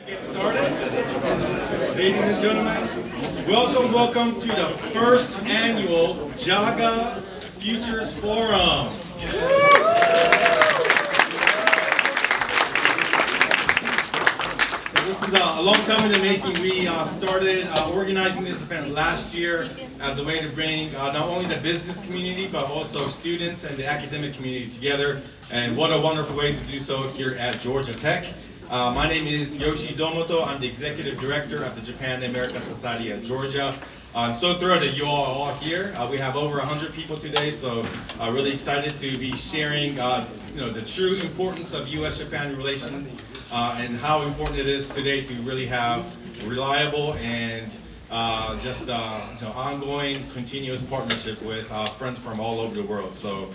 Get started. Ladies and gentlemen, welcome to the first annual JAGA Futures Forum. This is a long time in the making. We started organizing this event last year as a way to bring not only the business community but also students and the academic community together. And what a wonderful way to do so here at Georgia Tech. My name is Yoshi Domoto. I'm the Executive Director of the Japan and America Society at Georgia. I'm so thrilled that you all are here. We have over 100 people today, so really excited to be sharing the true importance of U.S.-Japan relations and how important it is today to really have reliable and ongoing, continuous partnership with friends from all over the world. So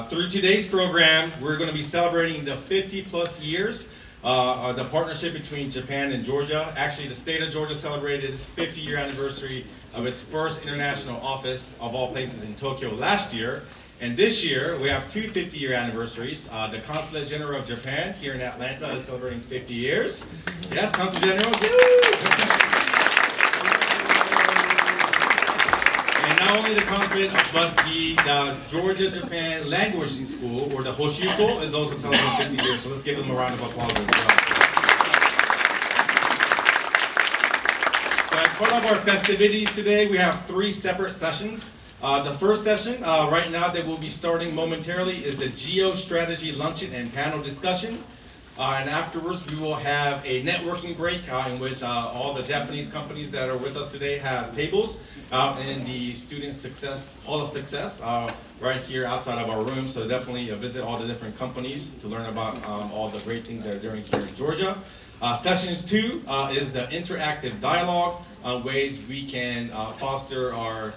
through today's program, we're going to be celebrating the 50-plus years the partnership between Japan and Georgia. Actually, the state of Georgia celebrated its 50-year anniversary of its first international office, of all places, in Tokyo last year. And this year, we have two 50-year anniversaries. The Consulate General of Japan here in Atlanta is celebrating 50 years. Yes, Consul General. And not only the consulate, but the Georgia-Japan Language School, or the Hoshuko, is also celebrating 50 years. So let's give them a round of applause as well. So as part of our festivities today, we have three separate sessions. The first session, right now that we'll be starting momentarily, is the Geostrategy luncheon and panel discussion. And afterwards, we will have a networking break in which all the Japanese companies that are with us today has tables in the Student Success Hall of Success right here outside of our room. So definitely visit all the different companies to learn about all the great things that are doing here in Georgia. Session 2 is the interactive dialogue on ways we can foster our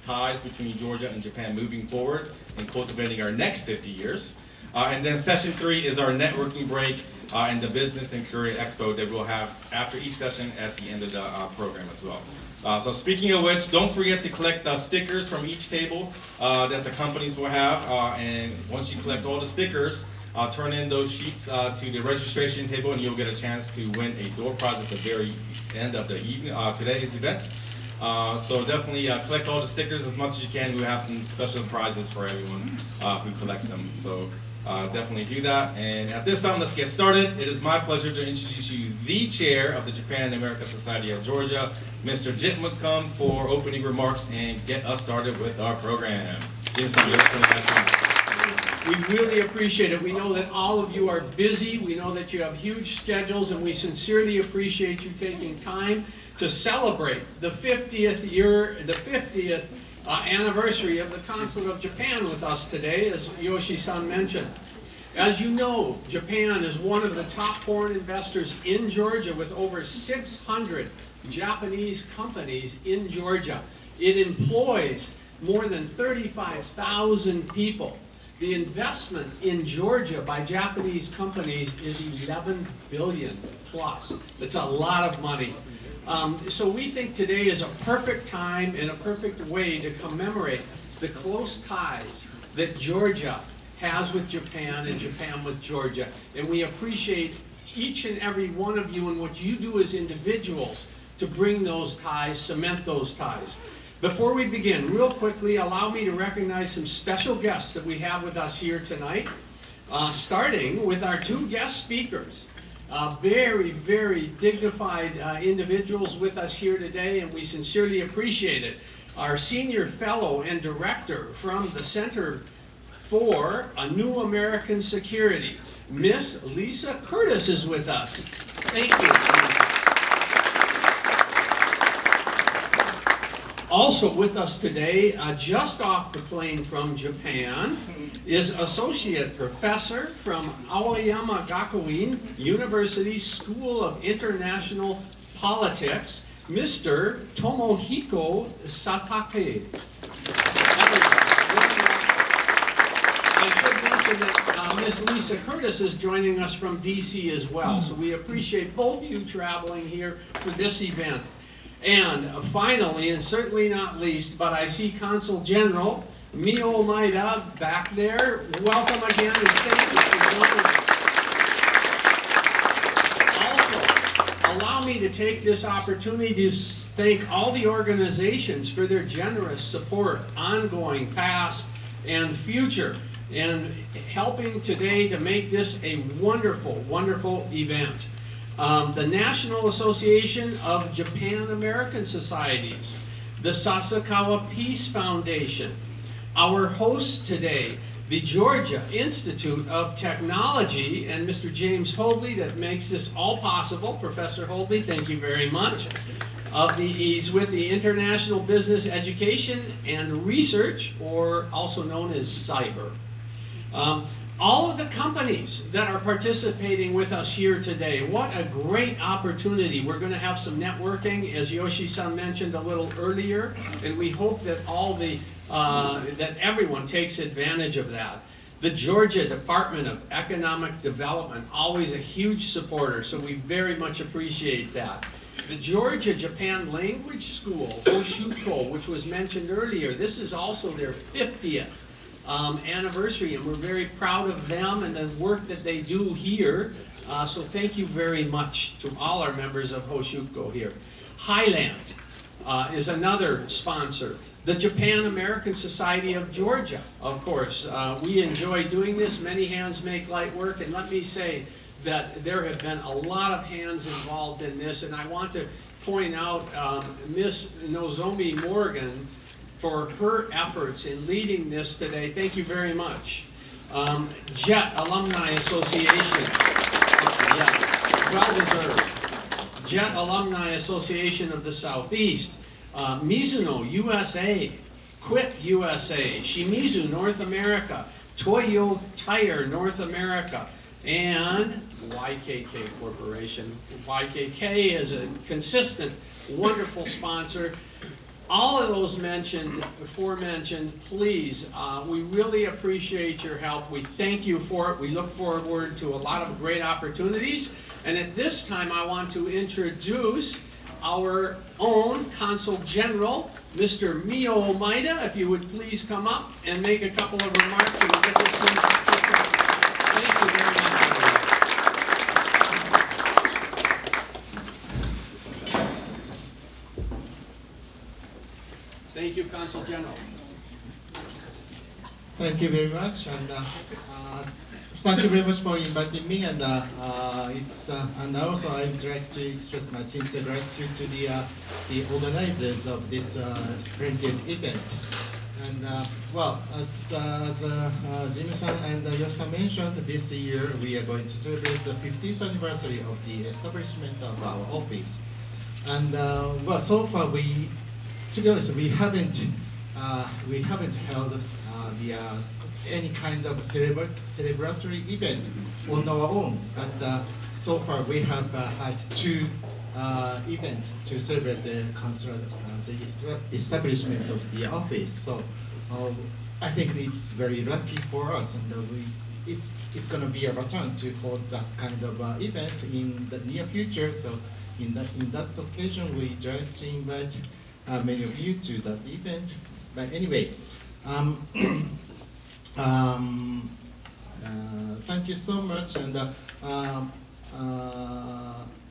ties between Georgia and Japan moving forward and cultivating our next 50 years. And then session 3 is our networking break and the business and career expo that we'll have after each session at the end of the program as well. So speaking of which, don't forget to collect the stickers from each table that the companies will have. And once you collect all the stickers, turn in those sheets to the registration table and you'll get a chance to win a door prize at the very end of the evening, today's event. So definitely collect all the stickers as much as you can. We have some special prizes for everyone who collects them. So definitely do that. And at this time, let's get started. It is my pleasure to introduce you the chair of the Japan and America Society of Georgia, Mr. Jim McComb, for opening remarks and get us started with our program. Jim-san, we really appreciate it. We know that all of you are busy. We know that you have huge schedules, and we sincerely appreciate you taking time to celebrate the 50th year, the 50th anniversary of the Consulate of Japan with us today, as Yoshi-san mentioned. As you know, Japan is one of the top foreign investors in Georgia with over 600 Japanese companies in Georgia. It employs more than 35,000 people. The investment in Georgia by Japanese companies is 11 billion plus. It's a lot of money. So we think today is a perfect time and a perfect way to commemorate the close ties that Georgia has with Japan and Japan with Georgia. And we appreciate each and every one of you and what you do as individuals to bring those ties, cement those ties. Before we begin, real quickly, allow me to recognize some special guests that we have with us here tonight, starting with our two guest speakers. Very, very dignified individuals with us here today, and we sincerely appreciate it. Our senior fellow and director from the Center for a New American Security, Miss Lisa Curtis, is with us. Thank you. Also with us today, just off the plane from Japan, is Associate Professor from Aoyama Gakuin University School of International Politics, Mr. Tomohiko Satake. I should mention that Miss Lisa Curtis is joining us from DC as well, so we appreciate both of you traveling here for this event. And finally, and certainly not least, but I see Consul General Mio Maeda back there. Welcome again, and thank you for joining us. allow me to take this opportunity to thank all the organizations for their generous support, ongoing, past, and future, and helping today to make this a wonderful, wonderful event. The National Association of Japan American Societies, the Sasakawa Peace Foundation, our hosts today, the Georgia Institute of Technology, and Mr. James Hoadley that makes this all possible. Professor Hoadley, thank you very much. He's with the International Business Education and Research, or also known as CYBER. All of the companies that are participating with us here today, what a great opportunity. We're going to have some networking, as Yoshi-san mentioned a little earlier, and we hope that that everyone takes advantage of that. The Georgia Department of Economic Development, always a huge supporter, so we very much appreciate that. The Georgia Japan Language School, Hoshuko, which was mentioned earlier, this is also their 50th anniversary, and we're very proud of them and the work that they do here. So thank you very much to all our members of Hoshuko here. Highland is another sponsor. The Japan American Society of Georgia, of course. We enjoy doing this. Many hands make light work, and let me say that there have been a lot of hands involved in this, and I want to point out Miss Nozomi Morgan for her efforts in leading this today. Thank you very much. JET Alumni Association, yes, well deserved. JET Alumni Association of the Southeast, Mizuno USA, Quick USA, Shimizu North America, Toyo Tire North America, and YKK Corporation. YKK is a consistent, wonderful sponsor. All of those aforementioned, please, we really appreciate your help. We thank you for it. We look forward to a lot of great opportunities. And at this time, I want to introduce our own Consul General, Mr. Mio Omaida. If you would please come up and make a couple of remarks and we'll get this thing kicked off. Thank you very much. Thank you, Consul General. Thank you very much, and thank you very much for inviting me. And and also I would like to express my sincere gratitude to the organizers of this splendid event. And well, as Jimmy-san and Yoshi-san mentioned, this year we are going to celebrate the 50th anniversary of the establishment of our office. And well, so far to be honest, we haven't held any kind of celebratory event on our own. But so far we have had two events to celebrate the establishment of the office. So I think it's very lucky for us, and it's going to be our turn to hold that kind of event in the near future. So in that occasion, we try to invite many of you to that event. But anyway, thank you so much. And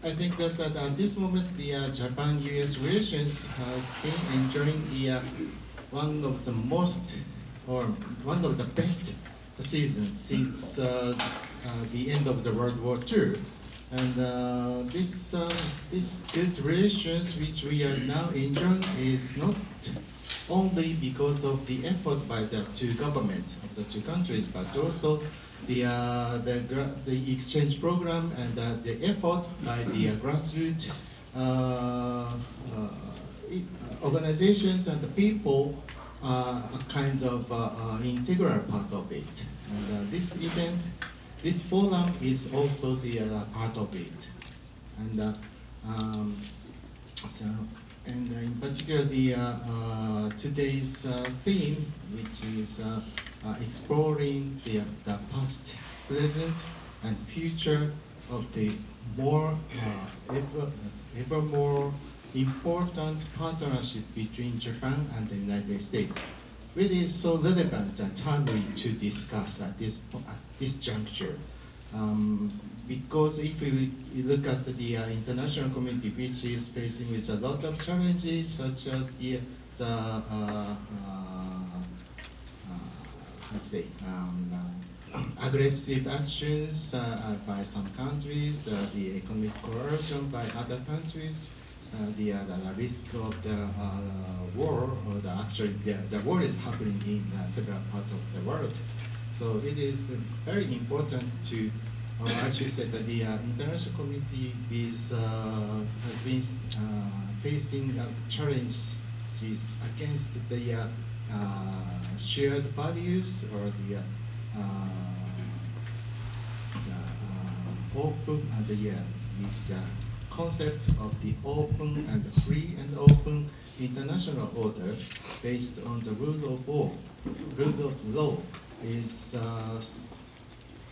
I think that at this moment, the Japan-US relations has been enjoying one of the best seasons since the end of the World War II. And this good relations which we are now enjoying is not only because of the effort by the two governments of the two countries, but also the exchange program and the effort by the grassroots organizations and the people are a kind of integral part of it. And this event, this forum is also the part of it. And and in particular, today's theme, which is exploring the past, present, and future of the ever more important partnership between Japan and the United States. It is so relevant and timely to discuss at this juncture. Because if we look at the international community, which is facing with a lot of challenges, such as let's say, aggressive actions by some countries, the economic coercion by other countries, the risk of the war, or the war is happening in several parts of the world. So it is very important to actually say that the international community has been facing challenges against the shared values or the open the concept of the open and free and open international order based on the rule of law is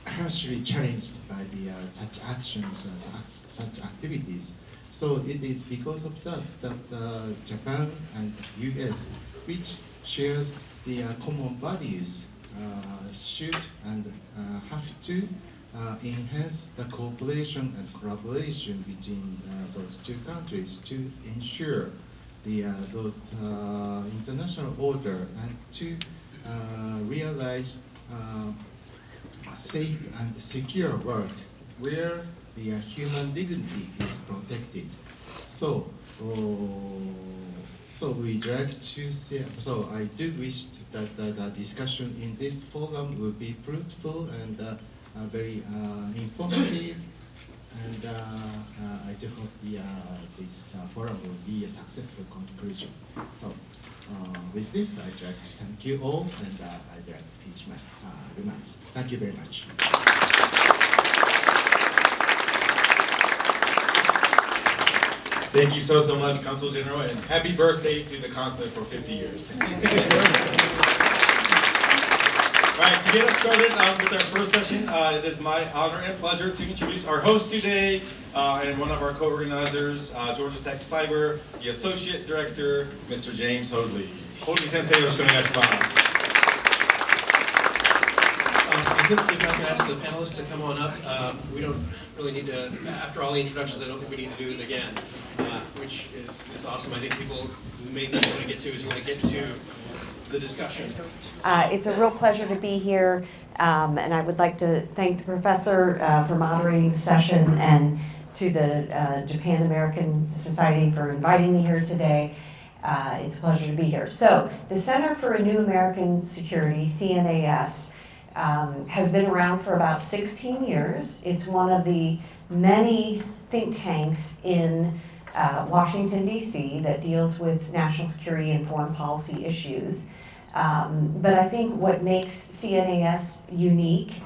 harshly challenged by the such actions and such activities. So it is because of that Japan and US, which shares the common values, should and have to enhance the cooperation and collaboration between those two countries to ensure those international order and to realize a safe and secure world where the human dignity is protected. So we'd like to see, so I do wish that the discussion in this forum will be fruitful and very informative, and I do hope this forum will be a successful conclusion. So with this, I'd like to thank you all, and I'd like to finish my remarks. Thank you very much. Thank you so much, Consul General, and happy birthday to the consulate for 50 years. All right, to get us started with our first session, it is my honor and pleasure to introduce our host today and one of our co-organizers, Georgia Tech Cyber, the Associate Director, Mr. James Hoadley. Hoadley Sensei, yoroshiku onegaishimasu. I think if I could ask the panelists to come on up, we don't really need to, after all the introductions, I don't think we need to do it again, which is awesome. I think people, the main thing you want to get to is you want to get to the discussion. It's a real pleasure to be here, and I would like to thank the professor for moderating the session, and to the Japan American Society for inviting me here today. It's a pleasure to be here. So, the Center for a New American Security, CNAS, has been around for about 16 years. It's one of the many think tanks in Washington, D.C. that deals with national security and foreign policy issues. But I think what makes CNAS unique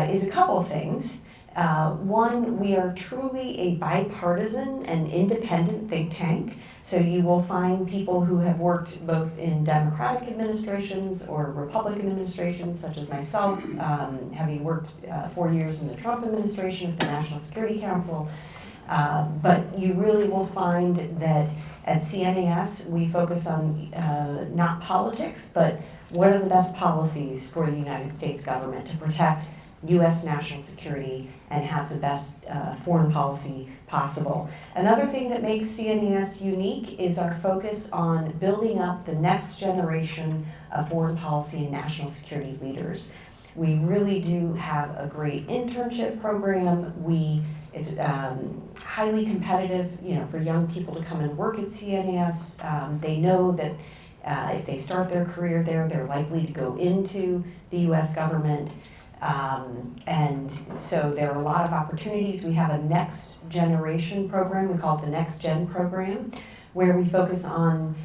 is a couple of things. One, we are truly a bipartisan and independent think tank. So you will find people who have worked both in Democratic administrations or Republican administrations, such as myself, having worked 4 years in the Trump administration at the National Security Council. But you really will find that at CNAS, we focus on not politics, but what are the best policies for the United States government to protect U.S. national security and have the best foreign policy possible. Another thing that makes CNAS unique is our focus on building up the next generation of foreign policy and national security leaders. We really do have a great internship program. It's highly competitive, for young people to come and work at CNAS. They know that if they start their career there, they're likely to go into the U.S. government. And so there are a lot of opportunities. We have a next generation program, we call it the Next Gen program, where we focus on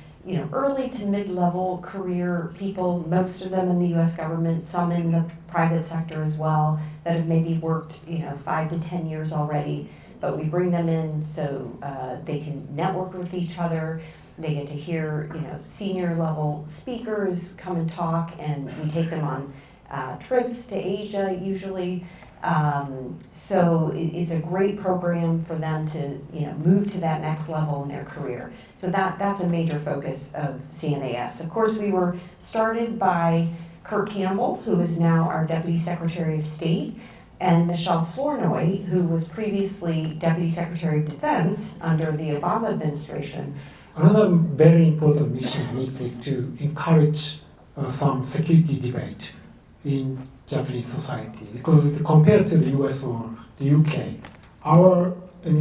early to mid-level career people, most of them in the U.S. government, some in the private sector as well, that have maybe worked 5 to 10 years already. But we bring them in so they can network with each other. They get to hear senior level speakers come and talk, and we take them on trips to Asia usually. So it's a great program for them to move to that next level in their career. So that's a major focus of CNAS. Of course, we were started by Kurt Campbell, who is now our Deputy Secretary of State. and Michelle Flournoy, who was previously Deputy Secretary of Defense under the Obama administration. Another very important mission is to encourage some security debate in Japanese society, because compared to the US or the UK, our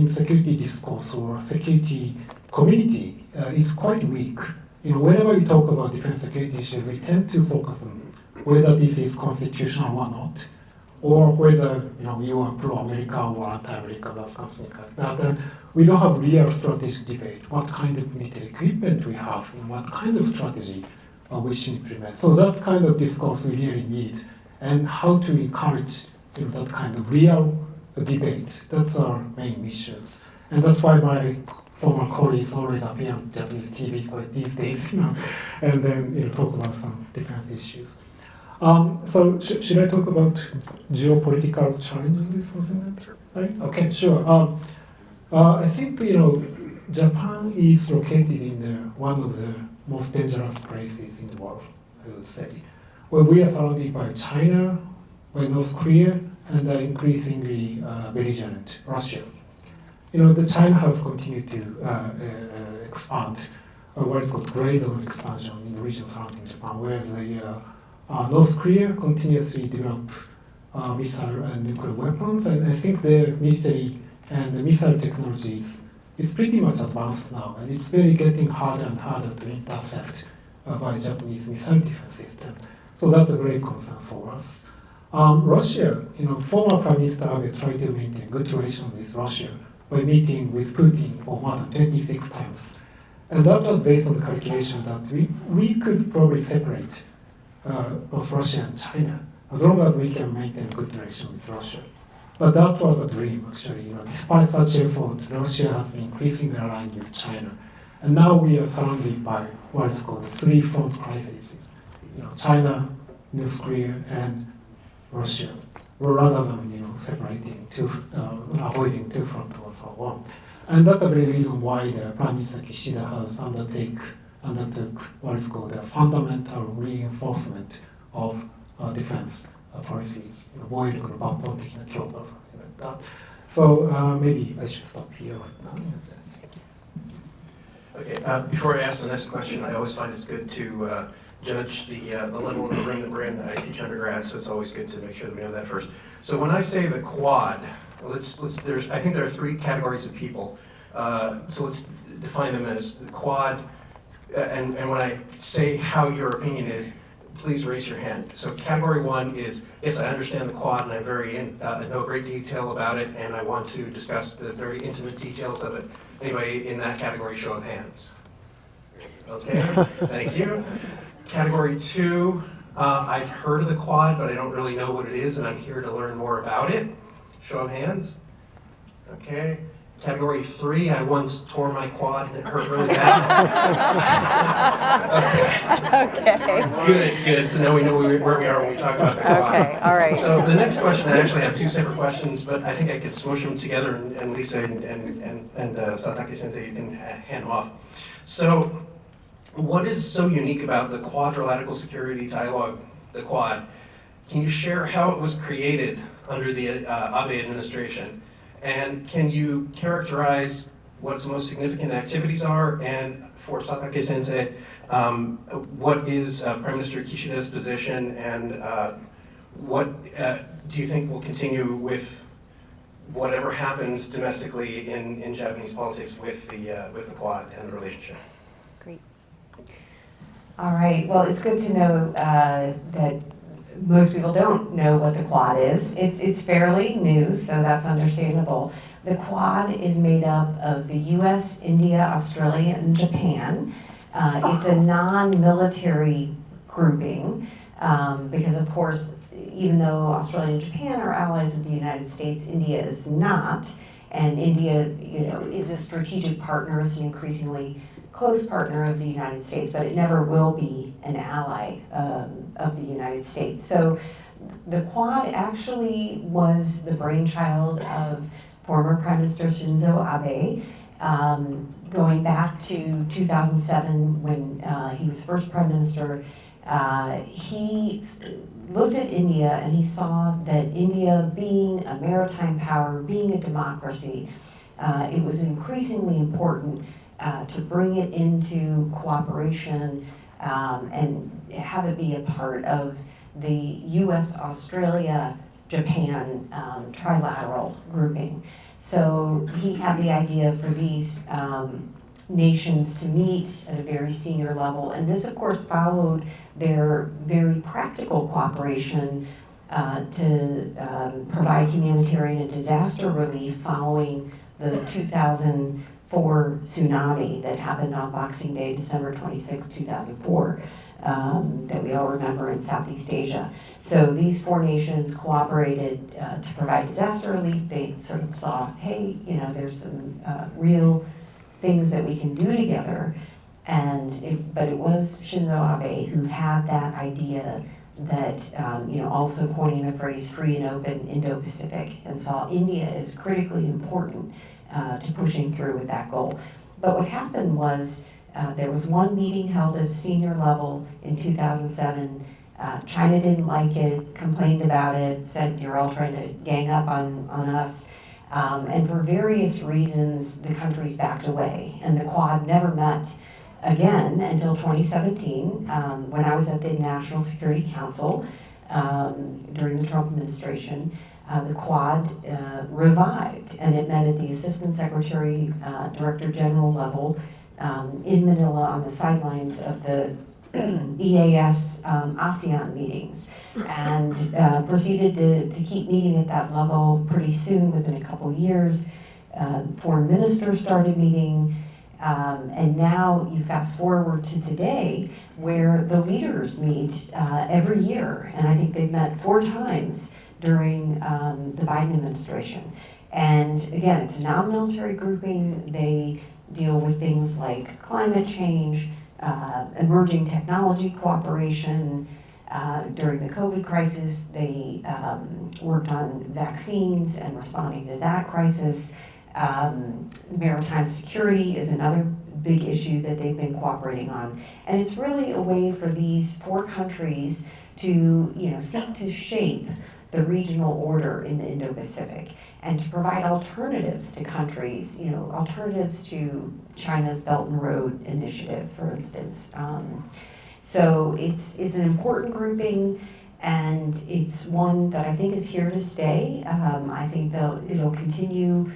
security discourse or security community is quite weak. Whenever we talk about defense security issues, we tend to focus on whether this is constitutional or not, or whether you are pro-America or anti-America, or something like that. And we don't have real strategic debate. What kind of military equipment we have, and what kind of strategy we should implement. So that kind of discourse we really need, and how to encourage that kind of real debate. That's our main missions, and that's why my former colleagues always appear on Japanese TV quite these days, and then talk about some defense issues. So should I talk about geopolitical challenges or something like that? Right? Okay, sure. I think Japan is located in one of the most dangerous places in the world, I would say, where we are surrounded by China, by North Korea, and increasingly belligerent Russia. The China has continued to expand what is called gray zone expansion in the region surrounding Japan, whereas the North Korea continuously develop missile and nuclear weapons, and I think their military and the missile technologies is pretty much advanced now, and it's very getting harder and harder to intercept by Japanese missile defense system. So that's a great concern for us. Russia, former Prime Minister Abe tried to maintain good relations with Russia by meeting with Putin for more than 26 times. And that was based on the calculation that we could probably separate both Russia and China, as long as we can maintain good relations with Russia. But that was a dream, actually. Despite such effort, Russia has been increasingly aligned with China. And now we are surrounded by what is called the three-front crises. China, North Korea, and Russia, rather than separating avoiding two fronts or so on. And that's the very reason why the Prime Minister Kishida has undertook what is called a fundamental reinforcement of defense policies, or something like that. So maybe I should stop here right now. Okay, before I ask the next question, I always find it's good to judge the level of the room that we're in. I teach undergrads, so it's always good to make sure that we know that first. So when I say the quad, I think there are three categories of people. So let's define them as the quad, and when I say how your opinion is, please raise your hand. So category one is, yes, I understand the quad, and I know great detail about it, and I want to discuss the very intimate details of it. Anybody in that category, show of hands. Okay, thank you. Category two, I've heard of the quad, but I don't really know what it is, and I'm here to learn more about it. Show of hands. Okay. Category three, I once tore my quad and it hurt really bad. Okay. Good. So now we know where we are when we talk about the quad. Okay, all right. So the next question, I actually have two separate questions, but I think I could smush them together, and Lisa and Satake Sensei can hand them off. So what is so unique about the Quadrilateral Security Dialogue, the Quad? Can you share how it was created under the Abe administration? And can you characterize what its most significant activities are? And for Satake Sensei, what is Prime Minister Kishida's position, and what do you think will continue with whatever happens domestically in Japanese politics with the Quad and the relationship? Great. All right. Well, it's good to know that most people don't know what the Quad is. It's fairly new, so that's understandable. The Quad is made up of the US, India, Australia, and Japan. It's a non-military grouping because, of course, even though Australia and Japan are allies of the United States, India is not. And India, is a strategic partner. It's an increasingly close partner of the United States, but it never will be an ally of the United States. So the Quad actually was the brainchild of former Prime Minister Shinzo Abe, going back to 2007 when he was first Prime Minister. He looked at India and he saw that India, being a maritime power, being a democracy, it was increasingly important to bring it into cooperation and have it be a part of the US, Australia, Japan trilateral grouping. So he had the idea for these nations to meet at a very senior level, and this of course followed their very practical cooperation to provide humanitarian and disaster relief following the 2004 tsunami that happened on Boxing Day, December 26, 2004, that we all remember in Southeast Asia. So these four nations cooperated to provide disaster relief. They sort of saw, hey, you know, there's some real things that we can do together. But it was Shinzo Abe who had that idea that, you know, also coining the phrase free and open Indo-Pacific, and saw India as critically important to pushing through with that goal. But what happened was there was one meeting held at a senior level in 2007. China didn't like it, complained about it, said you're all trying to gang up on us. And for various reasons, the countries backed away, and the Quad never met again until 2017, when I was at the National Security Council during the Trump administration. The Quad revived, and it met at the Assistant Secretary, Director General level in Manila on the sidelines of the EAS ASEAN meetings, and proceeded to keep meeting at that level pretty soon. Within a couple years, foreign ministers started meeting, and now you fast forward to today, where the leaders meet every year, and I think they've met 4 times during the Biden administration. And again, it's a non-military grouping. They deal with things like climate change, emerging technology cooperation. During the COVID crisis, they worked on vaccines and responding to that crisis. Maritime security is another big issue that they've been cooperating on. And it's really a way for these 4 countries to, you know, seek to shape the regional order in the Indo-Pacific, and to provide alternatives to countries, you know, alternatives to China's Belt and Road Initiative, for instance. So it's an important grouping, and it's one that I think is here to stay. I think it'll continue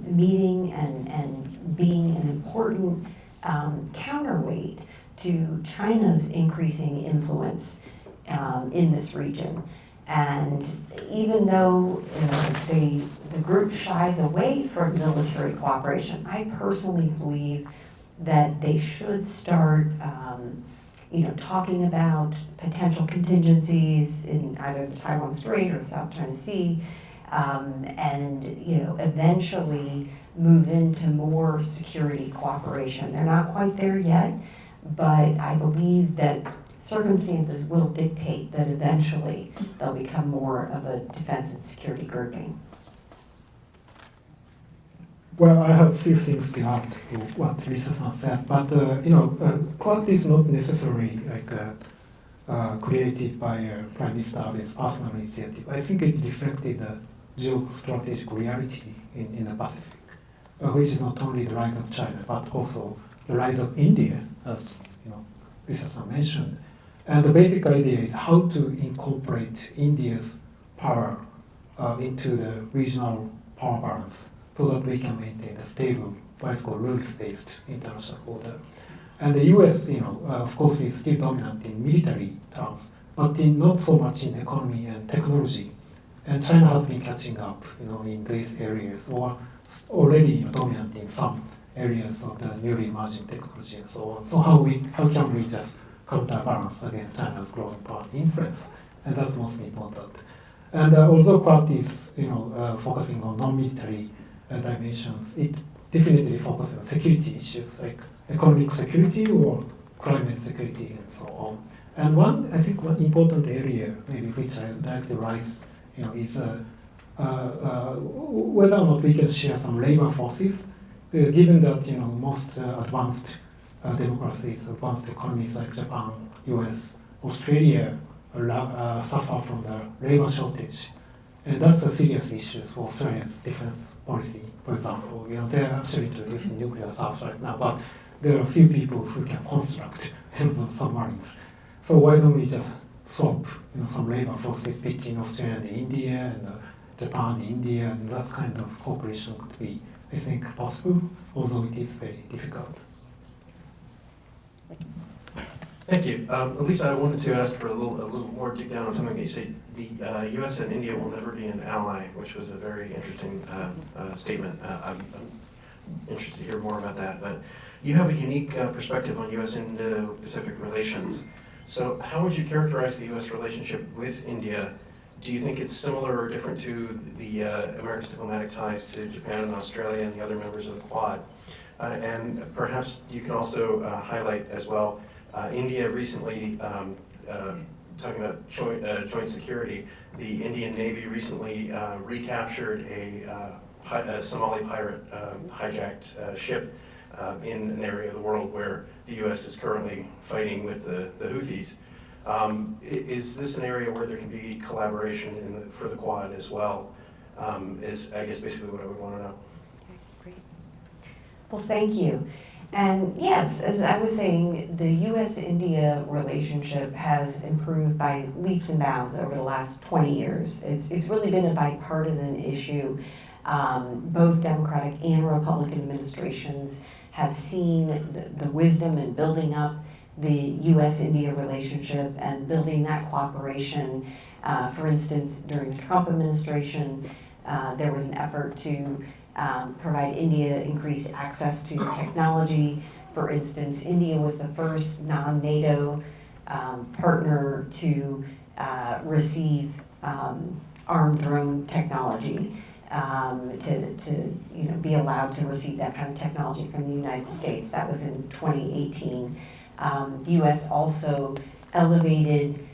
meeting and being an important counterweight to China's increasing influence in this region. And even though the group shies away from military cooperation, I personally believe that they should start talking about potential contingencies in either the Taiwan Strait or the South China Sea, and eventually move into more security cooperation. They're not quite there yet, but I believe that circumstances will dictate that eventually they'll become more of a defense and security grouping. Well, I have a few things to add to what Lisa said, but Quad is not necessarily created by Prime Minister Abe's personal initiative. I think it reflected the geostrategic reality in the Pacific, which is not only the rise of China, but also the rise of India, as Lisa mentioned. And the basic idea is how to incorporate India's power into the regional power balance, so that we can maintain a stable, what is called rules-based international order. And the US, of course, is still dominant in military terms, but not so much in economy and technology. And China has been catching up, in these areas, or already dominant in some areas of the newly emerging technology and so on. So how can we just counterbalance against China's growing power influence? And that's most important. And although Quad is, focusing on non-military dimensions, it definitely focuses on security issues like economic security or climate security and so on. And one important area, maybe which I would like to raise, is whether or not we can share some labor forces, given that most advanced democracies, advanced economies like Japan, US, Australia suffer from the labor shortage. And that's a serious issue for Australia's defense policy, for example. They're actually introducing nuclear subs right now, but there are a few people who can construct submarines. So why don't we just swap some labor forces between Australia and India and Japan, India, and that kind of cooperation could be, I think, possible, although it is very difficult. Thank you. Lisa, I wanted to ask for a little more dig down on something that you said. The U.S. and India will never be an ally, which was a very interesting statement. I'm interested to hear more about that. But you have a unique perspective on U.S. Indo-Pacific relations. So how would you characterize the U.S. relationship with India? Do you think it's similar or different to the America's diplomatic ties to Japan and Australia and the other members of the Quad? And perhaps you can also highlight as well, India recently, talking about joint security, the Indian Navy recently recaptured a Somali pirate hijacked ship in an area of the world where the U.S. is currently fighting with the Houthis. Is this an area where there can be collaboration for the Quad as well? Is, I guess, basically what I would want to know. Okay, great. Well, thank you. And yes, as I was saying, the U.S.-India relationship has improved by leaps and bounds over the last 20 years. It's really been a bipartisan issue. Both Democratic and Republican administrations have seen the wisdom in building up the U.S.-India relationship and building that cooperation. For instance, during the Trump administration, there was an effort to provide India increased access to technology. For instance, India was the first non-NATO partner to receive armed drone technology, to be allowed to receive that kind of technology from the United States. That was in 2018. The U.S. also elevated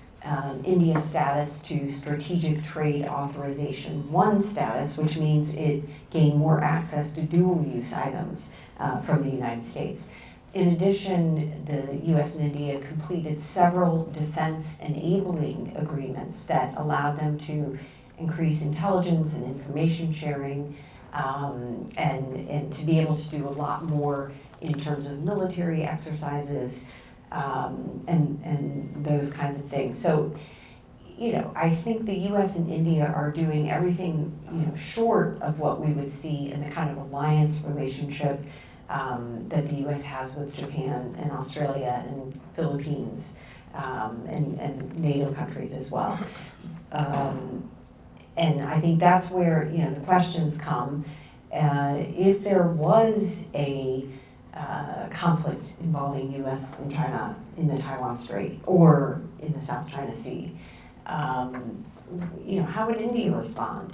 India's status to Strategic Trade Authorization 1 status, which means it gained more access to dual-use items from the United States. In addition, the U.S. and India completed several defense enabling agreements that allowed them to increase intelligence and information sharing, and to be able to do a lot more in terms of military exercises, and those kinds of things. So, I think the U.S. and India are doing everything, short of what we would see in the kind of alliance relationship that the U.S. has with Japan and Australia and Philippines, and NATO countries as well. And I think that's where, the questions come. If there was a conflict involving U.S. and China in the Taiwan Strait or in the South China Sea, how would India respond?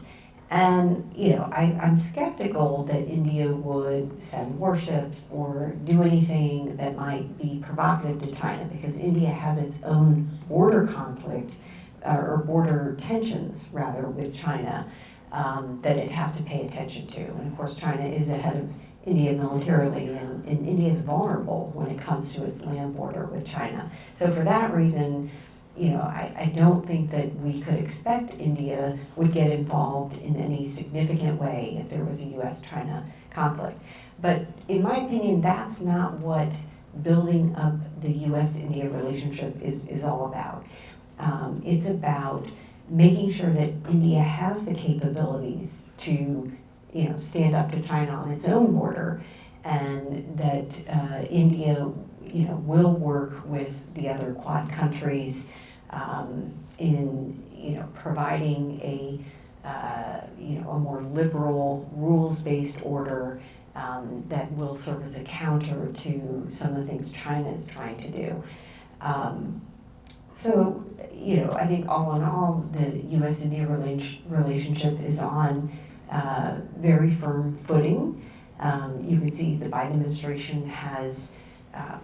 And, I'm skeptical that India would send warships or do anything that might be provocative to China, because India has its own border conflict, or border tensions, rather, with China, that it has to pay attention to. And of course, China is ahead of India militarily, and India is vulnerable when it comes to its land border with China. So for that reason, I don't think that we could expect India would get involved in any significant way if there was a U.S.-China conflict. But in my opinion, that's not what building up the U.S.-India relationship is all about. It's about making sure that India has the capabilities to stand up to China on its own border, and that India will work with the other Quad countries in providing a more liberal, rules-based order that will serve as a counter to some of the things China is trying to do. So, I think all in all, the U.S.-India relationship is on very firm footing. You can see the Biden administration has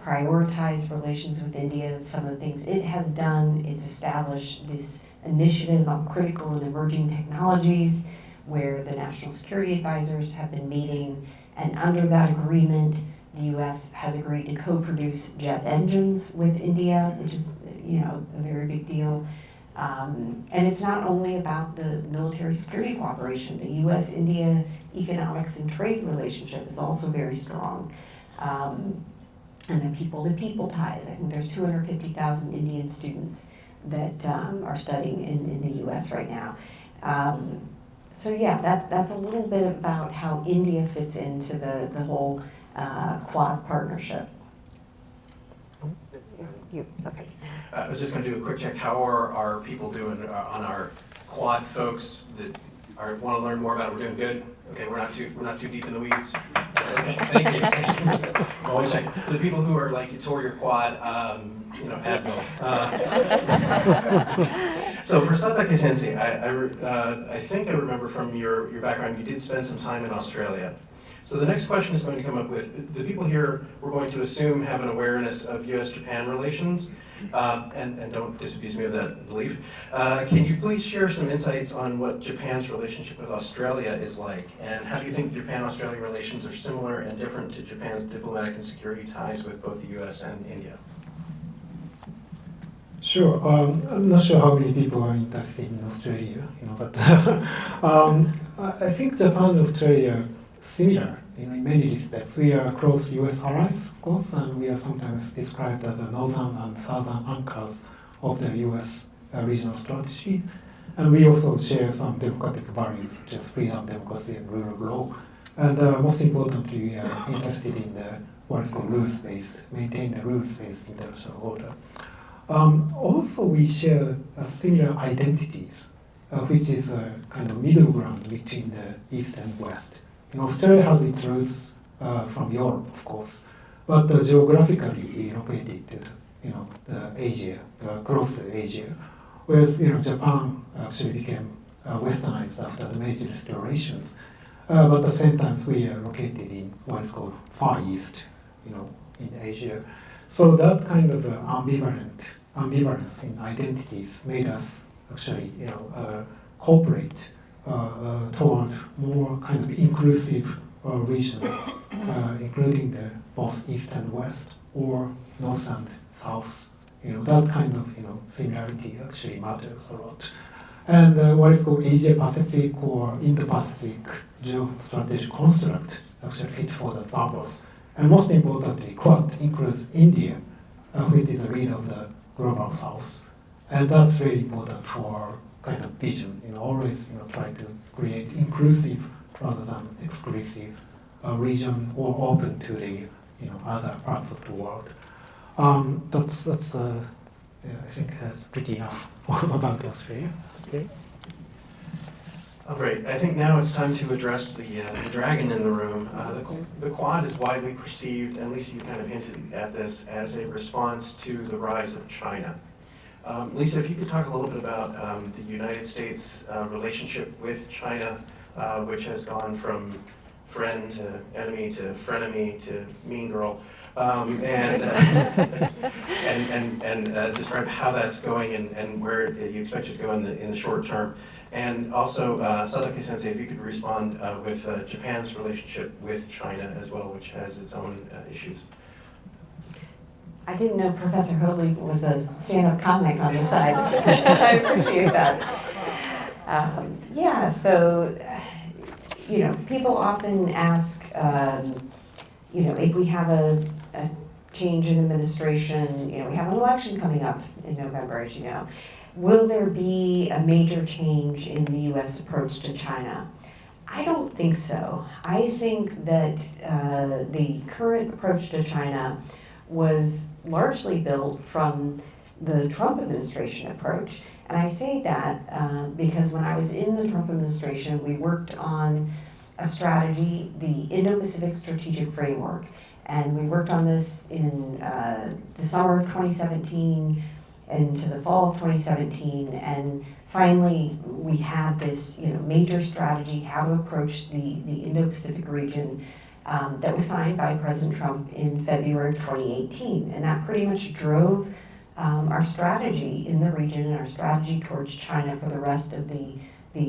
prioritized relations with India. Some of the things it has done, it's established this initiative on critical and emerging technologies, where the national security advisors have been meeting, and under that agreement, the U.S. has agreed to co-produce jet engines with India, which is a very big deal. And it's not only about the military security cooperation. The U.S.-India economics and trade relationship is also very strong. And the people-to-people ties. I think there's 250,000 Indian students that are studying in the U.S. right now. So yeah, that's a little bit about how India fits into the whole Quad partnership. Okay. I was just going to do a quick check. How are our people doing on our Quad folks that want to learn more about it? We're doing good. Okay, we're not too deep in the weeds. Okay, thank you. Always check. The people who are like you tore your Quad, admiral. So for Satake Sensei, I think I remember from your background you did spend some time in Australia. So the next question is going to come up with, the people here we're going to assume have an awareness of U.S.-Japan relations, and don't disabuse me of that belief. Can you please share some insights on what Japan's relationship with Australia is like, and how do you think Japan-Australia relations are similar and different to Japan's diplomatic and security ties with both the U.S. and India? Sure. I'm not sure how many people are interested in Australia, but I think Japan and Australia are similar in many respects. We are close U.S. allies, of course, and we are sometimes described as the northern and southern anchors of the U.S. Regional strategies. And we also share some democratic values, such as freedom, democracy, and rule of law. And most importantly, we are interested in what's called rules-based, maintain the rules-based international order. Also, we share similar identities, which is a kind of middle ground between the East and West. Australia has its roots from Europe, of course, but geographically located to the Asia, close to Asia, whereas Japan actually became westernized after the Meiji restorations. But at the same time, we are located in what is called Far East, in Asia. So that kind of ambivalence in identities made us actually, cooperate toward more kind of inclusive region, including the both East and West, or North and South. That kind of similarity actually matters a lot. And what is called Asia-Pacific or Indo-Pacific geostrategic construct actually fit for the purpose. And most importantly, Quad includes India, which is the leader of the global South. And that's really important for our kind of vision. Always try to create inclusive rather than exclusive region, or open to the other parts of the world. That's I think that's pretty enough about Australia. Okay. All right, I think now it's time to address the dragon in the room. The Quad is widely perceived, at least you kind of hinted at this, as a response to the rise of China. Lisa, if you could talk a little bit about the United States relationship with China, which has gone from friend to enemy to frenemy to mean girl, and describe how that's going and where you expect it to go in the short term. And also, Satake Sensei, if you could respond with Japan's relationship with China as well, which has its own issues. I didn't know Professor Hoadley was a stand-up comic on the side. I appreciate that. So, people often ask, if we have a change in administration, we have an election coming up in November, as you know. Will there be a major change in the U.S. approach to China? I don't think so. I think that the current approach to China was largely built from the Trump administration approach. And I say that because when I was in the Trump administration, we worked on a strategy, the Indo-Pacific Strategic Framework. And we worked on this in the summer of 2017 into the fall of 2017. And finally, we had this major strategy, how to approach the Indo-Pacific region, that was signed by President Trump in February of 2018. And that pretty much drove our strategy in the region and our strategy towards China for the rest of the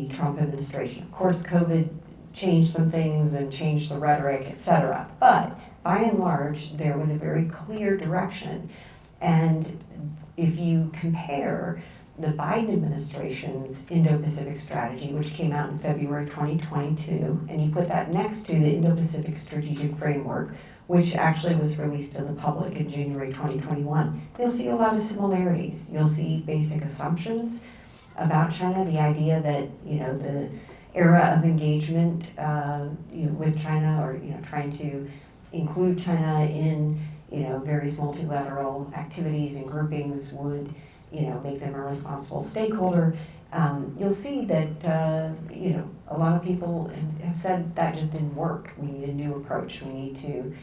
Trump administration. Of course, COVID changed some things and changed the rhetoric, et cetera. But by and large, there was a very clear direction. And if you compare the Biden administration's Indo-Pacific strategy, which came out in February 2022, and you put that next to the Indo-Pacific Strategic Framework, which actually was released to the public in January 2021, you'll see a lot of similarities. You'll see basic assumptions about China, the idea that, the era of engagement with China, or trying to include China in various multilateral activities and groupings would make them a responsible stakeholder. You'll see that a lot of people have said that just didn't work. We need a new approach. We need to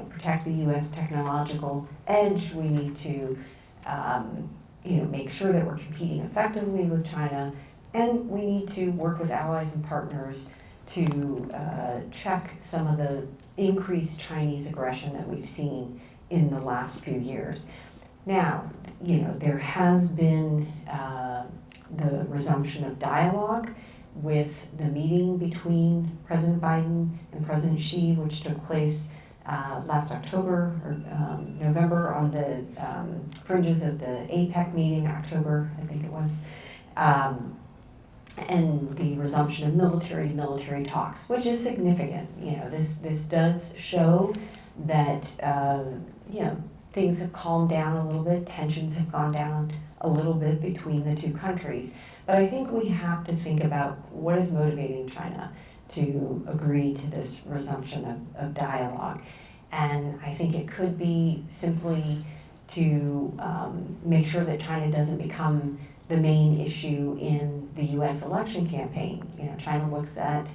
protect the U.S. technological edge. We need to make sure that we're competing effectively with China, and we need to work with allies and partners to check some of the increased Chinese aggression that we've seen in the last few years. Now, there has been the resumption of dialogue with the meeting between President Biden and President Xi, which took place last October or November on the fringes of the APEC meeting, October, I think it was, and the resumption of military talks, which is significant. This does show that things have calmed down a little bit, tensions have gone down a little bit between the two countries. But I think we have to think about what is motivating China to agree to this resumption of dialogue. And I think it could be simply to make sure that China doesn't become the main issue in the U.S. election campaign. China looks at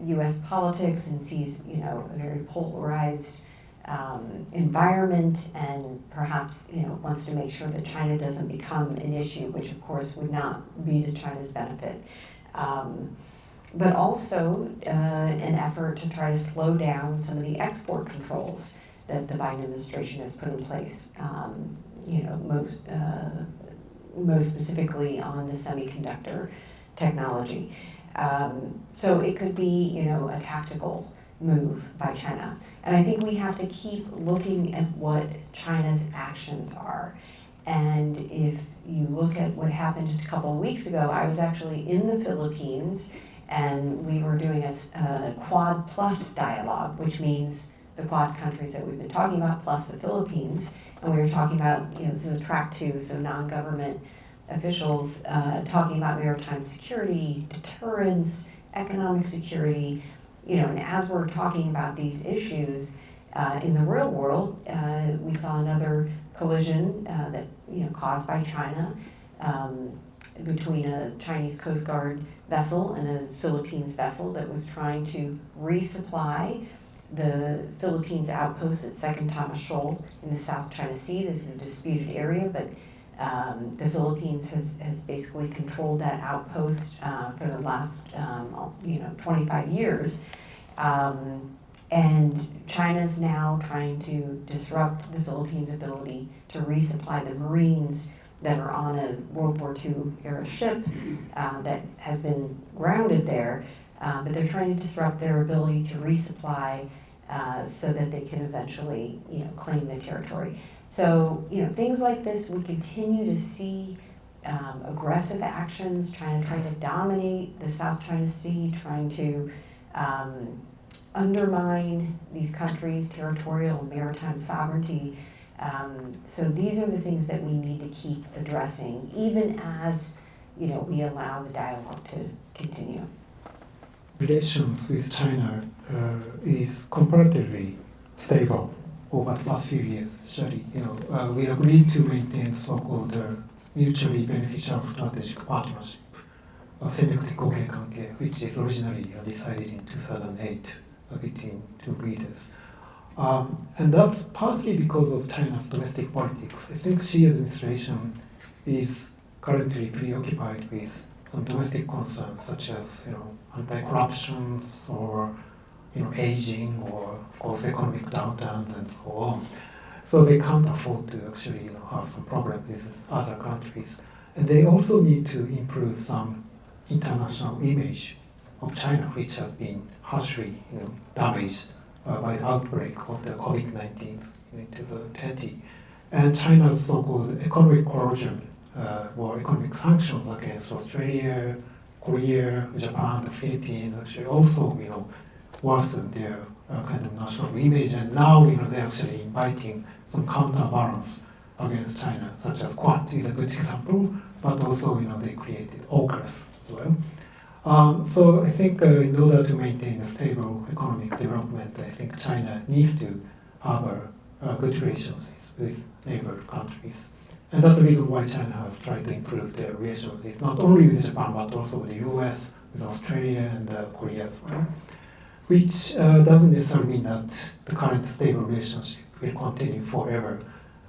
U.S. politics and sees, a very polarized environment, and perhaps wants to make sure that China doesn't become an issue, which of course would not be to China's benefit. But also an effort to try to slow down some of the export controls that the Biden administration has put in place. Most specifically on the semiconductor technology. So it could be a tactical move by China. And I think we have to keep looking at what China's actions are. And if you look at what happened just a couple of weeks ago, I was actually in the Philippines, and we were doing a Quad Plus dialogue, which means the Quad countries that we've been talking about, plus the Philippines. And we were talking about, this is a track 2, so non-government officials talking about maritime security, deterrence, economic security. And as we're talking about these issues in the real world, we saw another collision that caused by China between a Chinese Coast Guard vessel and a Philippines vessel that was trying to resupply the Philippines outpost at Second Thomas Shoal in the South China Sea. This is a disputed area, but the Philippines has basically controlled that outpost for the last 25 years. And China's now trying to disrupt the Philippines' ability to resupply the Marines that are on a World War II era ship that has been grounded there, but they're trying to disrupt their ability to resupply so that they can eventually claim the territory. So things like this, we continue to see aggressive actions, trying to dominate the South China Sea, trying to undermine these countries' territorial and maritime sovereignty. So these are the things that we need to keep addressing, even as we allow the dialogue to continue. Relations with China is comparatively stable over the past few years. Actually, we agreed to maintain so-called mutually beneficial strategic partnership, Selected Goke-Kanke, which is originally decided in 2008 between two leaders. And that's partly because of China's domestic politics. I think Xi administration is currently preoccupied with some domestic concerns such as anti-corruption or aging or of course economic downturns and so on. So they can't afford to actually have some problems with other countries. And they also need to improve some international image of China, which has been harshly damaged by the outbreak of the COVID-19 in 2020. and China's so-called economic coercion or economic sanctions against Australia, Korea, Japan, the Philippines actually also, worsened their kind of national image, and now, they're actually inviting some counterbalance against China, such as Quad is a good example, but also, they created AUKUS as well. So I think in order to maintain a stable economic development, I think China needs to have good relations with neighbor countries. And that's the reason why China has tried to improve their relations, not only with Japan, but also with the US, with Australia, and Korea as well. Which doesn't necessarily mean that the current stable relationship will continue forever.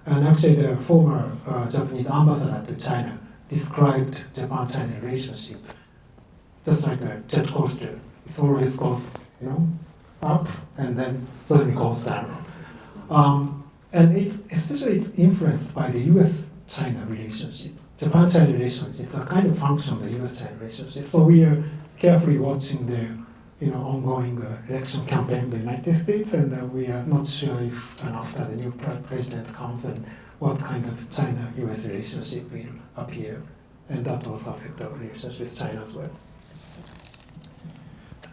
And actually, the former Japanese ambassador to China described Japan-China relationship just like a jet coaster. It always goes, up and then suddenly goes down. And it's influenced by the U.S.-China relationship. Japan-China relationship is a kind of function of the U.S.-China relationship. So we are carefully watching the ongoing election campaign in the United States, and we are not sure if after the new president comes and what kind of China-U.S. relationship will appear, and that also affect our relationship with China as well.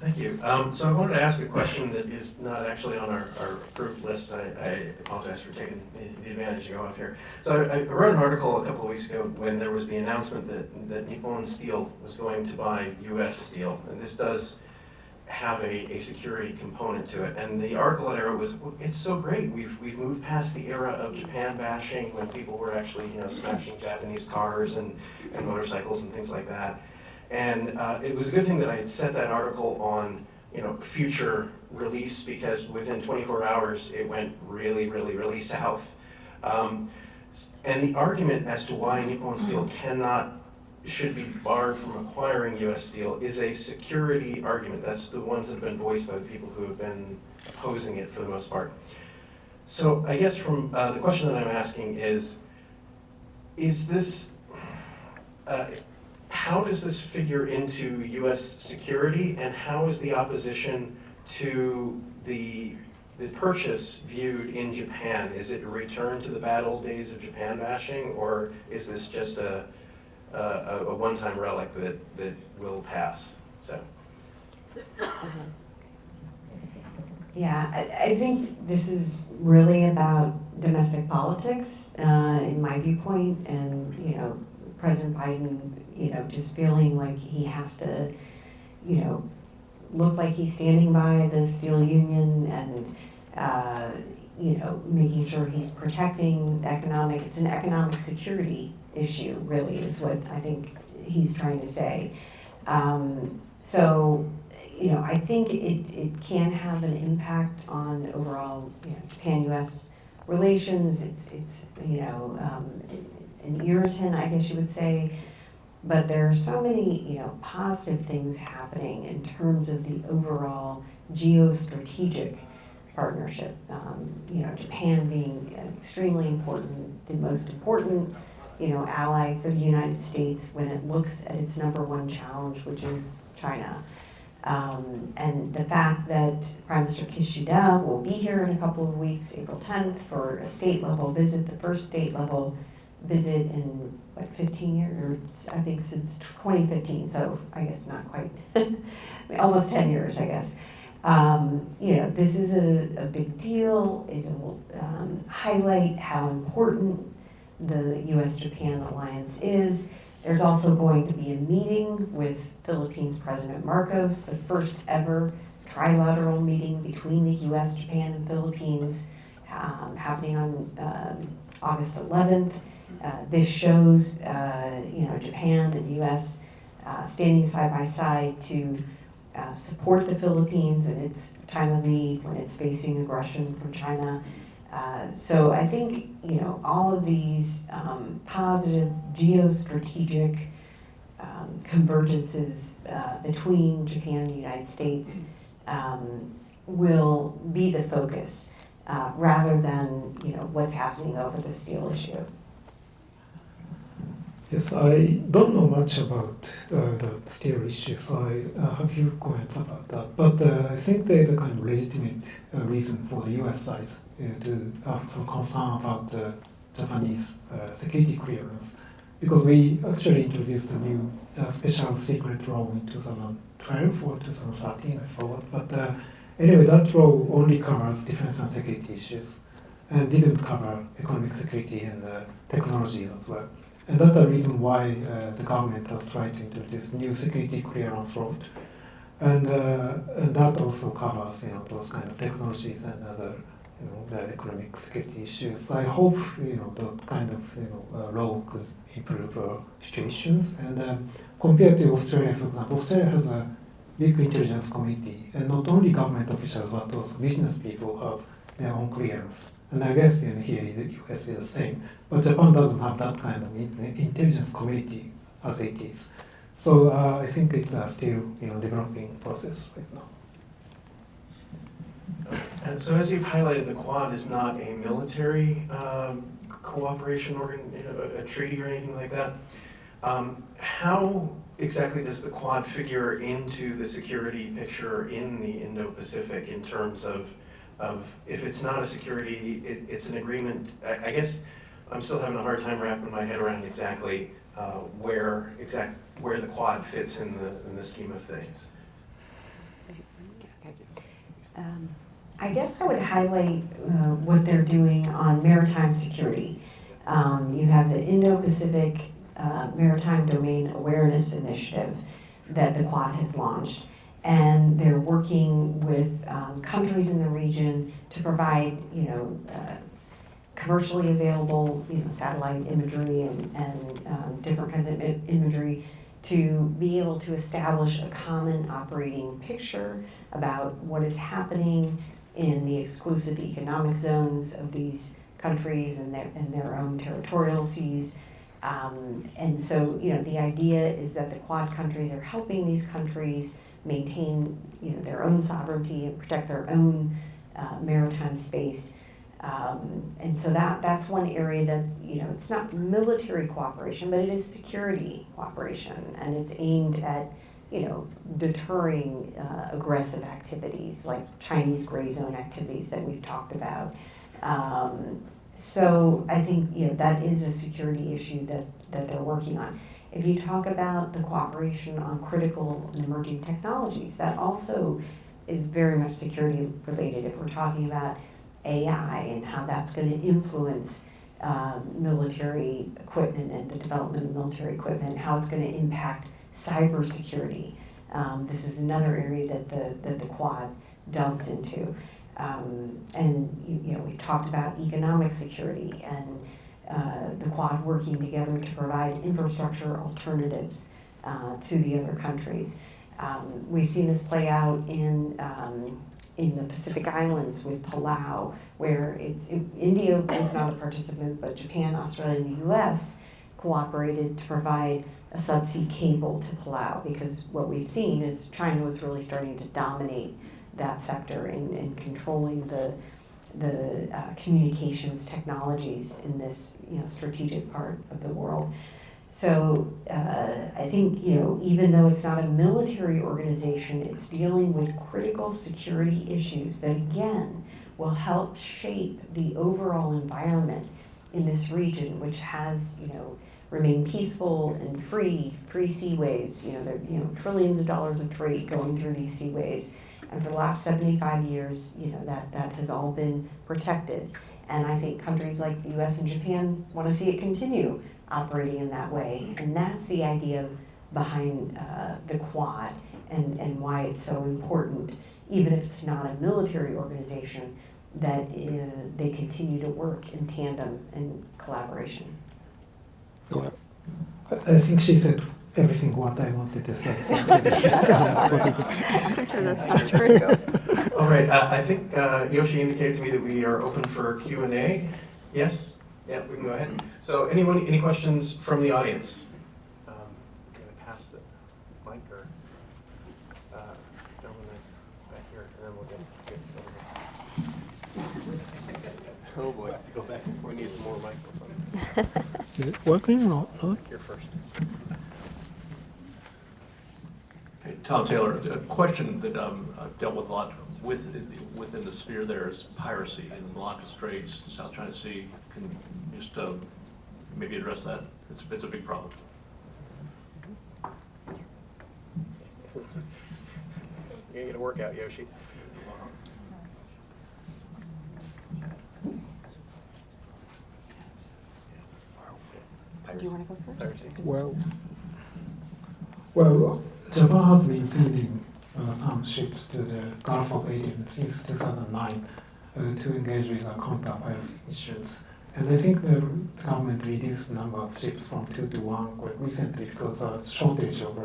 Thank you. So I wanted to ask a question that is not actually on our approved list. I apologize for taking the advantage to go off here. So I wrote an article a couple of weeks ago when there was the announcement that Nippon Steel was going to buy U.S. steel, and this does have a security component to it. And the article that I wrote was, it's so great. We've moved past the era of Japan bashing when people were actually smashing Japanese cars and motorcycles and things like that. And it was a good thing that I had set that article on future release, because within 24 hours it went really, really, really south. And the argument as to why Nippon Steel should be barred from acquiring U.S. steel is a security argument. That's the ones that have been voiced by the people who have been opposing it for the most part. So I guess from the question that I'm asking is this, how does this figure into U.S. security, and how is the opposition to the purchase viewed in Japan? Is it a return to the bad old days of Japan bashing, or is this just a one-time relic that will pass? So. Yeah, I think this is really about domestic politics, in my viewpoint, and President Biden, just feeling like he has to, look like he's standing by the steel union and, making sure he's protecting it's an economic security issue, really, is what I think he's trying to say. So, I think it can have an impact on overall, Japan-U.S. relations. It's an irritant, I guess you would say. But there are so many, positive things happening in terms of the overall geostrategic partnership. Japan being extremely important, the most important, ally for the United States when it looks at its number one challenge, which is China. And the fact that Prime Minister Kishida will be here in a couple of weeks, April 10th, for a state-level visit, the first state-level visit in, 15 years, or I think since 2015, so I guess not quite, almost 10 years, I guess. This is a big deal. It will highlight how important the U.S.-Japan alliance is. There's also going to be a meeting with Philippines President Marcos, the first ever trilateral meeting between the U.S., Japan, and Philippines, happening on August 11th. This shows, Japan and the U.S. Standing side by side to support the Philippines in its time of need when it's facing aggression from China. So I think, all of these positive geostrategic convergences between Japan and the United States will be the focus rather than, what's happening over the steel issue. Yes, I don't know much about the steel issue, so I have few comments about that. But I think there is a kind of legitimate reason for the U.S. side to have some concern about Japanese security clearance, because we actually introduced a new special secret law in 2012 or 2013, I forgot. But anyway, that law only covers defense and security issues and didn't cover economic security and technologies as well. And that's the reason why the government has tried to introduce new security clearance law. And that also covers, those kind of technologies and other, the economic security issues. I hope, that kind of law could improve situations. And compared to Australia, for example, Australia has a big intelligence community, and not only government officials, but also business people have their own clearance. And I guess here in the US is the same. But Japan doesn't have that kind of intelligence community as it is. So I think it's still developing process right now. And so as you've highlighted, the Quad is not a military cooperation a treaty or anything like that. How exactly does the Quad figure into the security picture in the Indo-Pacific in terms of if it's not a security, it's an agreement? I guess I'm still having a hard time wrapping my head around exactly where the Quad fits in the scheme of things. I guess I would highlight what they're doing on maritime security. You have the Indo-Pacific Maritime Domain Awareness Initiative that the Quad has launched, and they're working with countries in the region to provide, commercially available, satellite imagery and different kinds of imagery to be able to establish a common operating picture about what is happening in the exclusive economic zones of these countries and their own territorial seas. And so, the idea is that the Quad countries are helping these countries maintain, their own sovereignty and protect their own maritime space. And so that's one area that, it's not military cooperation, but it is security cooperation, and it's aimed at, deterring aggressive activities like Chinese gray zone activities that we've talked about. So I think, that is a security issue that they're working on. If you talk about the cooperation on critical and emerging technologies, that also is very much security related. If we're talking about AI and how that's going to influence military equipment and the development of military equipment, how it's going to impact cybersecurity. This is another area that the Quad delves into. And we've talked about economic security and the Quad working together to provide infrastructure alternatives to the other countries. We've seen this play out in the Pacific Islands with Palau, where India is not a participant, but Japan, Australia, and the US cooperated to provide a subsea cable to Palau, because what we've seen is China was really starting to dominate that sector in controlling the communications technologies in this strategic part of the world. So I think even though it's not a military organization, it's dealing with critical security issues that again will help shape the overall environment in this region, which has remained peaceful and free seaways. There trillions of dollars of trade going through these seaways. And for the last 75 years, that has all been protected. And I think countries like the US and Japan want to see it continue operating in that way. And that's the idea behind the Quad and why it's so important, even if it's not a military organization, that they continue to work in tandem and collaboration. I think she said everything what I wanted to say. So I'm sure that's not true. All right, I think Yoshi indicated to me that we are open for Q&A. Yes? Yeah, we can go ahead. So any questions from the audience? I'm going to pass the mic or gentleman back here, and then we'll get over here. Oh boy, to go back. We need more microphones. is it working or not? Here first. Hey, Tom Taylor, a question that I've dealt with a lot within the sphere there is piracy in the Malacca Straits, the South China Sea. Can you just maybe address that? It's a big problem. You're gonna get a workout, Yoshi. Do you want to go first? Piracy. Well, Japan has been sending some ships to the Gulf of Aden since 2009 to engage with the counter-piracy issues. And I think the government reduced the number of ships from 2 to 1 quite recently because of shortage of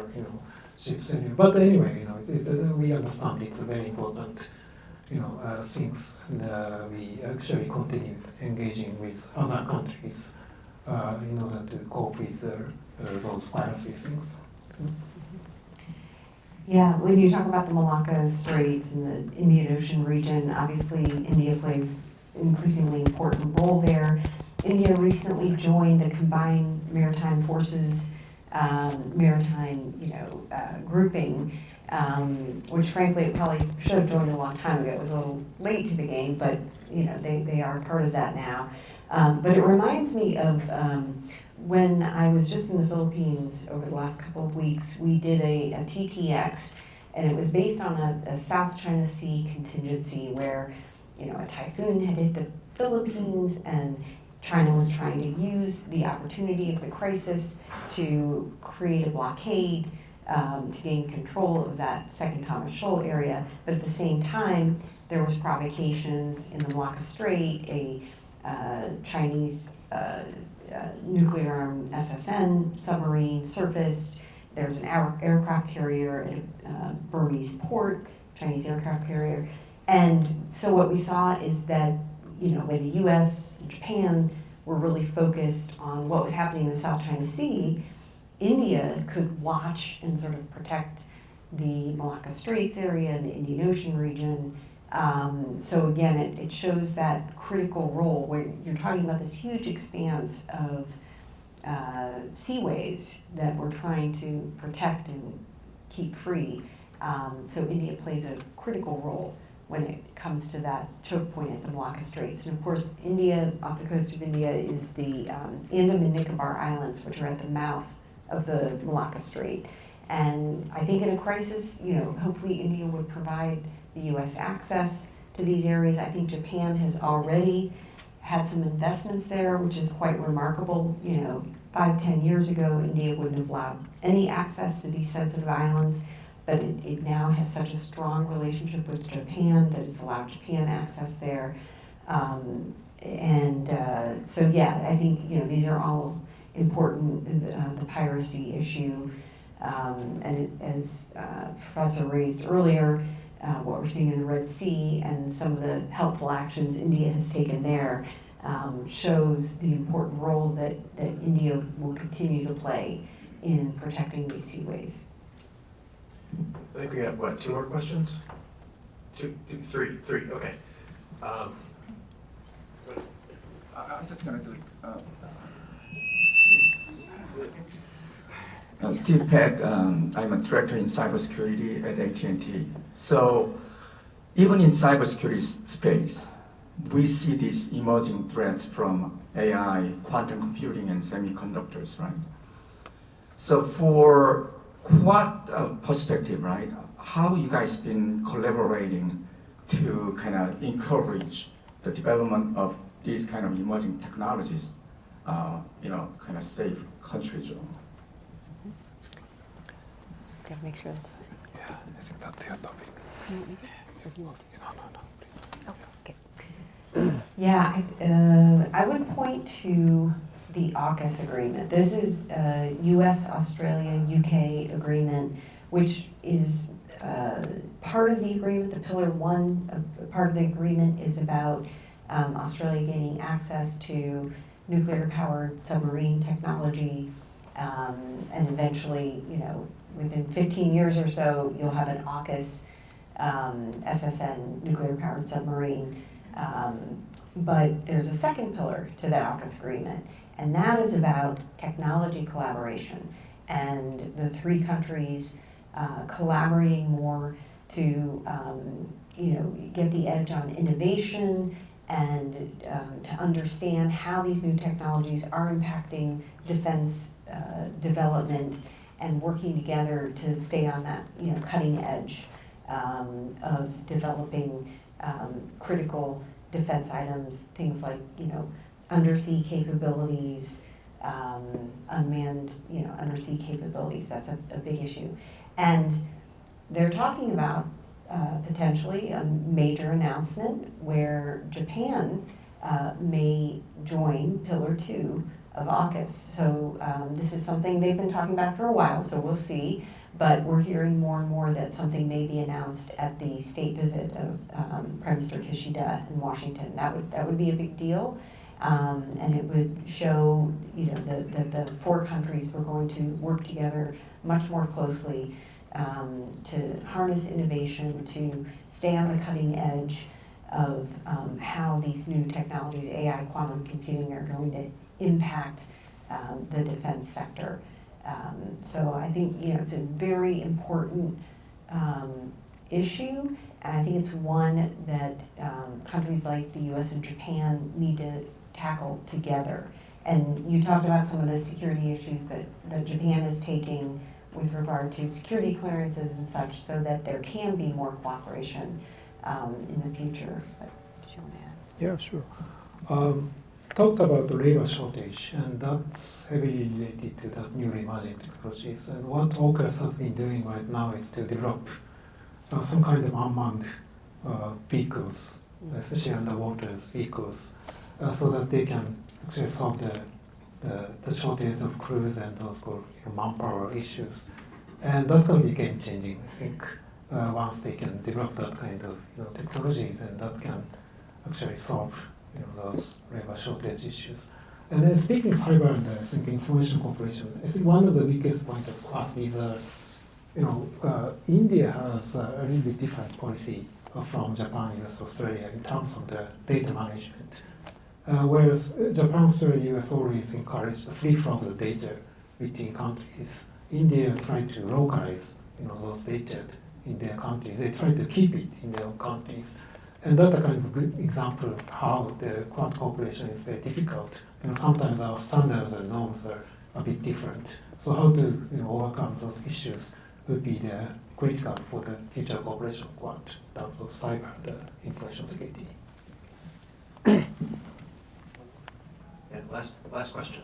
ships. But anyway, we understand it's a very important things, and we actually continue engaging with other countries in order to cope with those piracy things. Yeah, when you talk about the Malacca Straits and the Indian Ocean region, obviously India plays an increasingly important role there. India recently joined the Combined Maritime Forces maritime grouping, which frankly it probably should have joined a long time ago. It was a little late to the game, but they are part of that now. But it reminds me of when I was just in the Philippines over the last couple of weeks. We did a TTX, and it was based on a South China Sea contingency where a typhoon had hit the Philippines, and China was trying to use the opportunity of the crisis to create a blockade to gain control of that Second Thomas Shoal area. But at the same time, there was provocations in the Malacca Strait. A Chinese nuclear armed SSN submarine surfaced. There's an aircraft carrier at a Burmese port, Chinese aircraft carrier. And so what we saw is that, when the US and Japan were really focused on what was happening in the South China Sea, India could watch and sort of protect the Malacca Straits area and the Indian Ocean region. So again, it shows that critical role where you're talking about this huge expanse of seaways that we're trying to protect and keep free. So India plays a critical role when it comes to that choke point at the Malacca Straits. And of course, India, off the coast of India, is the Andaman and Nicobar Islands, which are at the mouth of the Malacca Strait. And I think in a crisis, hopefully India would provide the U.S. access to these areas. I think Japan has already had some investments there, which is quite remarkable. 5-10 years ago, India wouldn't have allowed any access to these sensitive islands, but it now has such a strong relationship with Japan that it's allowed Japan access there. So yeah, I think these are all important. The piracy issue, and as Professor raised earlier, what we're seeing in the Red Sea and some of the helpful actions India has taken there shows the important role that India will continue to play in protecting these seaways. I think we have, 2 more questions? Three, okay. I'm just going to do it. Steve Peck, I'm a director in cybersecurity at AT&T. So even in cybersecurity space, we see these emerging threats from AI, quantum computing, and semiconductors, right? So for what perspective, right? How you guys been collaborating to kind of encourage the development of these kind of emerging technologies, kind of safe countries? Gotta make sure. Yeah, I think that's your topic. Yeah, I would point to the AUKUS agreement. This is a US, Australia, UK agreement, which is part of the agreement. The Pillar 1 part of the agreement is about Australia gaining access to nuclear-powered submarine technology, and eventually, within 15 years or so, you'll have an AUKUS SSN nuclear-powered submarine. But there's a second pillar to that AUKUS agreement, and that is about technology collaboration and the 3 countries collaborating more to get the edge on innovation and to understand how these new technologies are impacting defense development and working together to stay on that cutting edge of developing critical defense items, things like undersea capabilities, unmanned undersea capabilities. That's a big issue, and they're talking about potentially a major announcement where Japan may join Pillar 2 of AUKUS. So this is something they've been talking about for a while, so we'll see. But we're hearing more and more that something may be announced at the state visit of Prime Minister Kishida in Washington. That would be a big deal, and it would show that the four countries were going to work together much more closely to harness innovation, to stay on the cutting edge of how these new technologies, AI, quantum computing, are going to impact the defense sector. So I think it's a very important issue, and I think it's one that countries like the U.S. and Japan need to tackle together. And you talked about some of the security issues that Japan is taking with regard to security clearances and such, so that there can be more cooperation in the future. But did you want to add? Yeah, sure. Talked about the labor shortage, and that's heavily related to the newly emerging technologies. And what AUKUS has been doing right now is to develop some kind of unmanned vehicles, especially underwater vehicles, so that they can actually solve the shortage of crews and also manpower issues. And that's going to be game changing, I think, once they can develop that kind of technologies, and that can actually solve those labor shortage issues. And then speaking cyber and I think information cooperation, I think one of the weakest points of Quad is India has a little bit different policy from Japan, US, Australia in terms of the data management. Whereas Japan, Australia, US always encourage the free flow of the data between countries. India tried to localize those data in their countries. They try to keep it in their own countries. And that's a kind of good example of how the Quad cooperation is very difficult. Sometimes our standards and norms are a bit different. So how to overcome those issues would be the critical for the future cooperation of Quad in terms of cyber and information security. Yeah, last question.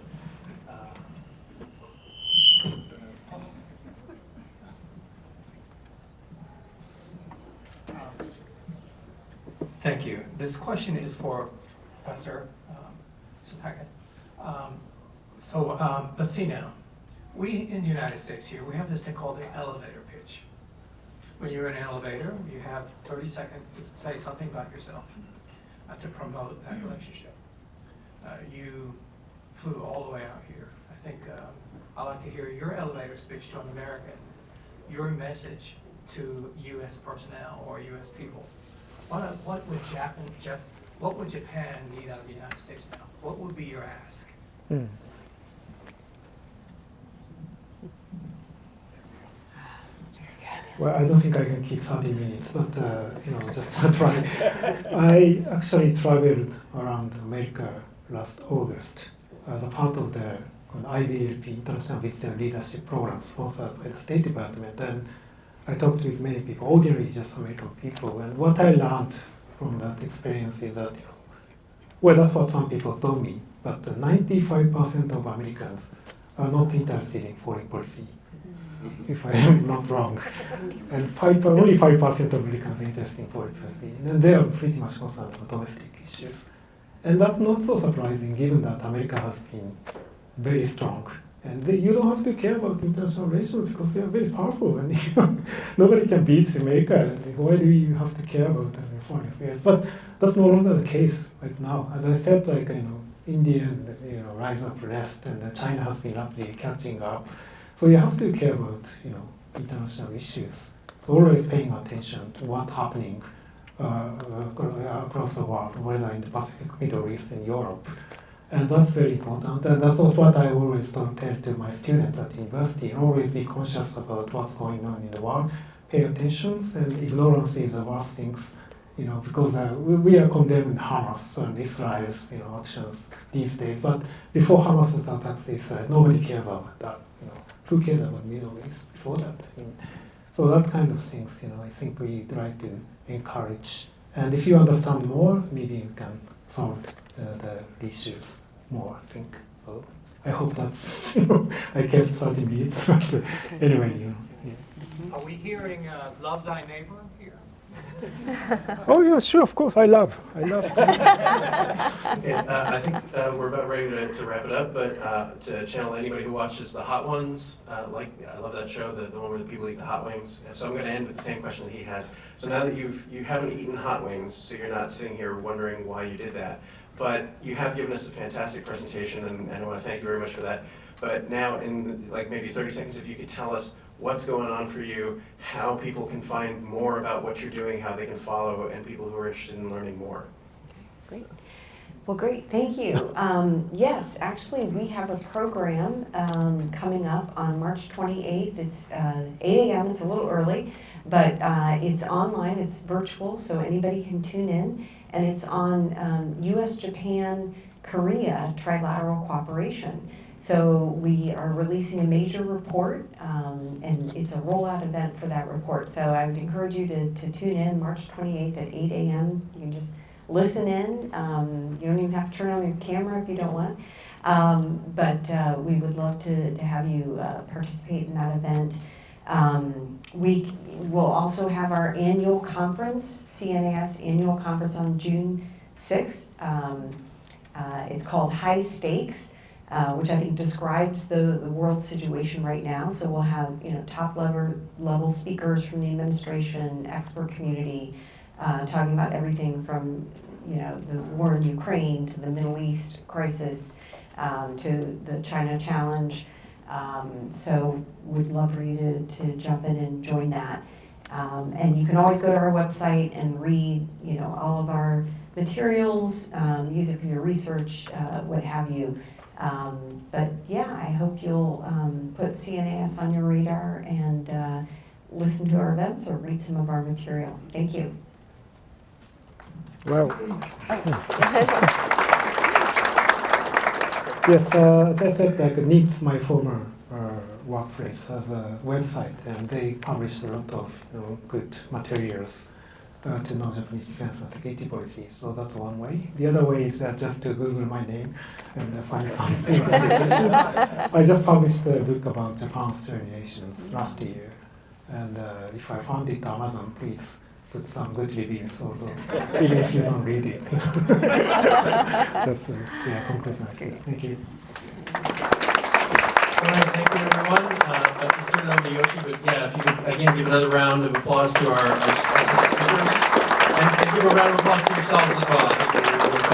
Thank you. This question is for Professor Satake. Let's see now. We in the United States here, we have this thing called the elevator pitch. When you're in an elevator, you have 30 seconds to say something about yourself to promote that relationship. You flew all the way out here. I think I'd like to hear your elevator speech to an American, your message to U.S. personnel or U.S. people. What would Japan need out of the United States now? What would be your ask? Well, I don't think I can keep 30 minutes, but just try. I actually traveled around America last August as a part of the IVLP, International Visitor Leadership Program, sponsored by the State Department. And I talked with many people, ordinarily just American people, and what I learned from that experience is that, well, that's what some people told me, but 95% of Americans are not interested in foreign policy, if I am not wrong. And only 5% of Americans are interested in foreign policy, and they are pretty much concerned about domestic issues. And that's not so surprising, given that America has been very strong. And you don't have to care about international relations because they are very powerful, and nobody can beat America. And why do you have to care about foreign affairs? But that's no longer the case right now. As I said, India and rise up rest, and China has been rapidly catching up. So you have to care about international issues. So always paying attention to what's happening across the world, whether in the Pacific, Middle East, and Europe. And that's very important. And that's what I always tell to my students at university. Always be conscious about what's going on in the world. pay attention, and ignorance is the worst things, because we are condemning Hamas and Israel's actions these days. But before Hamas's attacks Israel, nobody cared about that. Who cared about Middle East before that? So that kind of things, I think we try to encourage. And if you understand more, maybe you can solve the issues more, I think. So I hope that's, I kept 30 minutes, but anyway, Are we hearing Love Thy Neighbor here? Oh yeah, sure, of course, I love. Okay, I think we're about ready to wrap it up, but to channel anybody who watches the Hot Ones, I love that show, the one where the people eat the hot wings. And so I'm going to end with the same question that he has. So now that you haven't eaten hot wings, so you're not sitting here wondering why you did that, but you have given us a fantastic presentation, and I want to thank you very much for that. But now in maybe 30 seconds, if you could tell us what's going on for you, how people can find more about what you're doing, how they can follow, and people who are interested in learning more. Great. Well, great, thank you. Yes, actually, we have a program coming up on March 28th. It's 8 a.m., it's a little early, but it's online, it's virtual, so anybody can tune in, and it's on US, Japan, Korea trilateral cooperation. So we are releasing a major report, and it's a rollout event for that report. So I would encourage you to tune in March 28th at 8 a.m. You can just listen in. You don't even have to turn on your camera if you don't want. But we would love to have you participate in that event. We will also have our annual conference, CNAS annual conference on June 6th. It's called High Stakes. Which I think describes the world situation right now. So we'll have top level speakers from the administration, expert community, talking about everything from the war in Ukraine to the Middle East crisis to the China challenge. So we'd love for you to jump in and join that. And you can always go to our website and read all of our materials, use it for your research, what have you. But yeah, I hope you'll put CNAS on your radar and listen to our events or read some of our material. Thank you. Well, yes, as I said, NEEDS, my former workplace, has a website, and they publish a lot of good materials to know Japanese defense and security policy. So that's one way. The other way is just to Google my name and find some publications. I just published a book about Japan-Australia relations last year. And if I found it on Amazon, please put some good reviews, although even if you don't read it. That's concludes my speech. Thank you. All right, thank you, everyone. I'll turn it over to Yoshi, but yeah, if you could again give another round of applause to our speakers, and give a round of applause to yourselves as well. I think we're